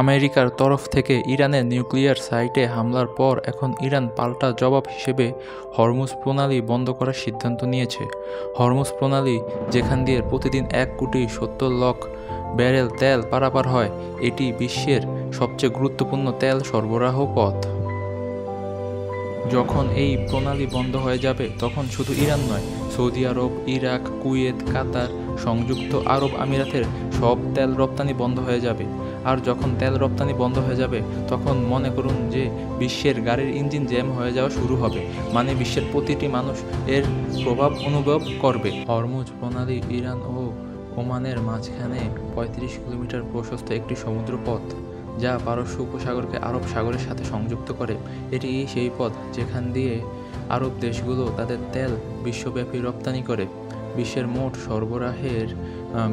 আমেরিকার তরফ থেকে ইরানের নিউক্লিয়ার সাইটে হামলার পর এখন ইরান পাল্টা জবাব হিসেবে হরমুজ প্রণালী বন্ধ করার সিদ্ধান্ত নিয়েছে। হরমুজ প্রণালী, যেখান দিয়ে প্রতিদিন 1,70,00,000 ব্যারেল তেল পারাপার হয়, এটি বিশ্বের সবচেয়ে গুরুত্বপূর্ণ তেল সরবরাহ পথ। যখন এই প্রণালী বন্ধ হয়ে যাবে তখন শুধু ইরান নয়, সৌদি আরব, ইরাক, কুয়েত, কাতার, সংযুক্ত আরব আমিরাতের সব তেল রপ্তানি বন্ধ হয়ে যাবে। আর যখন তেল রপ্তানি বন্ধ হয়ে যাবে তখন মনে করুন যে বিশ্বের গাড়ির ইঞ্জিন জ্যাম হয়ে যাওয়া শুরু হবে, মানে বিশ্বের প্রতিটি মানুষ এর প্রভাব অনুভব করবে। হরমুজ প্রণালী ইরান ও ওমানের মাঝখানে ৩৫ কিলোমিটার প্রশস্ত একটি সমুদ্রপথ, যা পারস্য উপসাগরকে আরব সাগরের সাথে সংযুক্ত করে। এটি সেই পথ যেখান দিয়ে আরব দেশগুলো তাদের তেল বিশ্বব্যাপী রপ্তানি করে। বিশ্বের মোট সরবরাহের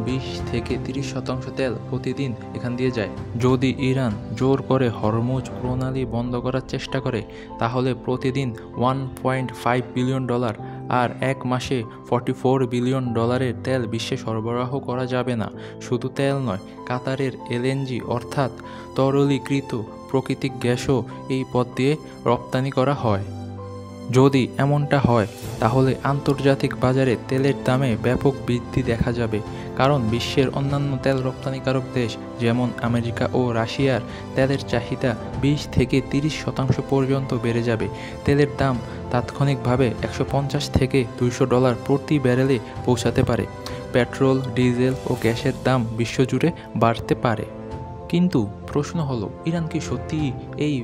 20-30% তেল প্রতিদিন এখান দিয়ে যায়। যদি ইরান জোর করে হরমুজ প্রণালী বন্ধ করার চেষ্টা করে, তাহলে প্রতিদিন $1.5 বিলিয়ন আর এক মাসে $44 বিলিয়ন তেল বিশ্বে সরবরাহ করা যাবে না। শুধু তেল নয়, কাতারের এলএনজি অর্থাৎ তরলীকৃত প্রাকৃতিক গ্যাসও এই পথ দিয়ে রপ্তানি করা হয়। যদি এমনটা হয় তাহলে আন্তর্জাতিক বাজারে তেলের দামে ব্যাপক বৃদ্ধি দেখা যাবে, কারণ বিশ্বের অন্যান্য তেল রপ্তানিকারক দেশ যেমন আমেরিকা ও রাশিয়ার তেলের চাহিদা 20-30% পর্যন্ত বেড়ে যাবে। তেলের দাম তাৎক্ষণিকভাবে $150-200 প্রতি ব্যারেলে পৌঁছাতে পারে। পেট্রোল, ডিজেল ও গ্যাসের দাম বিশ্বজুড়ে বাড়তে পারে। কিন্তু প্রশ্ন হলো, ইরান কি সত্যিই এই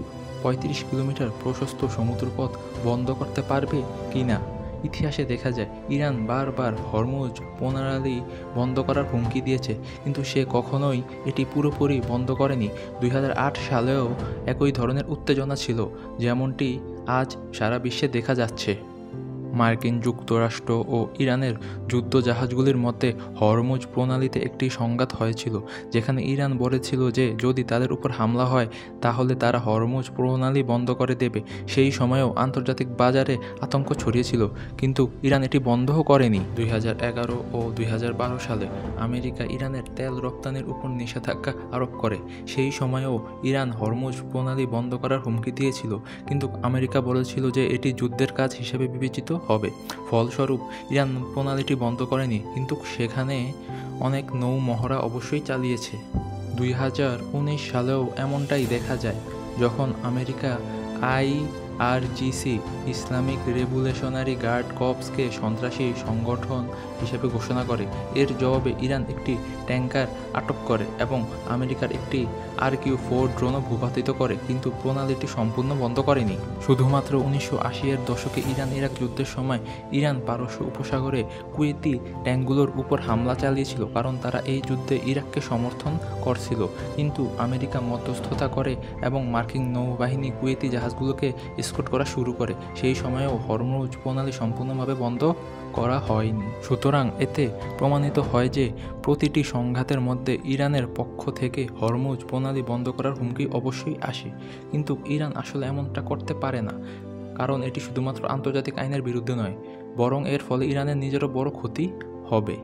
৩৫ কিলোমিটার প্রশস্ত সমুদ্রপথ বন্ধ করতে পারবে কি না? ইতিহাসে দেখা যায় ইরান বারবার হরমুজ প্রণালী বন্ধ করার হুমকি দিয়েছে, কিন্তু সে কখনোই এটি পুরোপুরি বন্ধ করেনি। 2008 সালেও একই ধরনের উত্তেজনা ছিল, যেমনটি আজ সারা বিশ্বে দেখা যাচ্ছে। মার্কিন যুক্তরাষ্ট্র ও ইরানের যুদ্ধজাহাজগুলির মধ্যে হরমুজ প্রণালীতে একটি সংঘাত হয়েছিল, যেখানে ইরান বলেছিল যে যদি তাদের উপর হামলা হয় তাহলে তারা হরমুজ প্রণালী বন্ধ করে দেবে। সেই সময়েও আন্তর্জাতিক বাজারে আতঙ্ক ছড়িয়েছিল, কিন্তু ইরান এটি বন্ধও করেনি। 2011 ও 2012 সালে আমেরিকা ইরানের তেল রপ্তানির উপর নিষেধাজ্ঞা আরোপ করে। সেই সময়েও ইরান হরমুজ প্রণালী বন্ধ করার হুমকি দিয়েছিল, কিন্তু আমেরিকা বলেছিল যে এটি যুদ্ধের কাজ হিসেবে বিবেচিত হবে। ফলস্বরূপ ইরান প্রণালীটি বন্ধ করেনি, কিন্তু সেখানে অনেক নৌ মহড়া অবশ্যই চালিয়েছে। 2019 সালেও এমনটাই দেখা যায়, যখন America IRGC Islamic revolutionary guard কর্পসকে সন্ত্রাসী সংগঠন হিসেবে ঘোষণা করে। এর জবাবে ইরান একটি ট্যাঙ্কার আটক করে এবং আমেরিকার একটি RQ-4 ড্রোনও ভূপাতিত করে, কিন্তু প্রণালীটি সম্পূর্ণ বন্ধ করেনি। শুধুমাত্র 1980-এর দশকে ইরান ইরাক যুদ্ধের সময় ইরান পারস্য উপসাগরে কুয়েতি ট্যাঙ্কগুলোর উপর হামলা চালিয়েছিল, কারণ তারা এই যুদ্ধে ইরাককে সমর্থন করছিল। কিন্তু আমেরিকা মধ্যস্থতা করে এবং মার্কিন নৌবাহিনী কুয়েতি জাহাজগুলোকে এসকর্ট করা শুরু করে। সেই সময়েও হরমুজ প্রণালী সম্পূর্ণভাবে বন্ধ করা হয়নি। সুতরাং এতে প্রমাণিত হয় যে প্রতিটি সংঘাতের মধ্যে ইরানের পক্ষ থেকে হরমুজ প্রণালী বন্ধ করার হুমকি অবশ্যই আসে, কিন্তু ইরান আসলে এমনটা করতে পারে না, কারণ এটি শুধুমাত্র আন্তর্জাতিক আইনের বিরুদ্ধে নয়, বরং এর ফলে ইরানের নিজেরও বড় ক্ষতি হবে।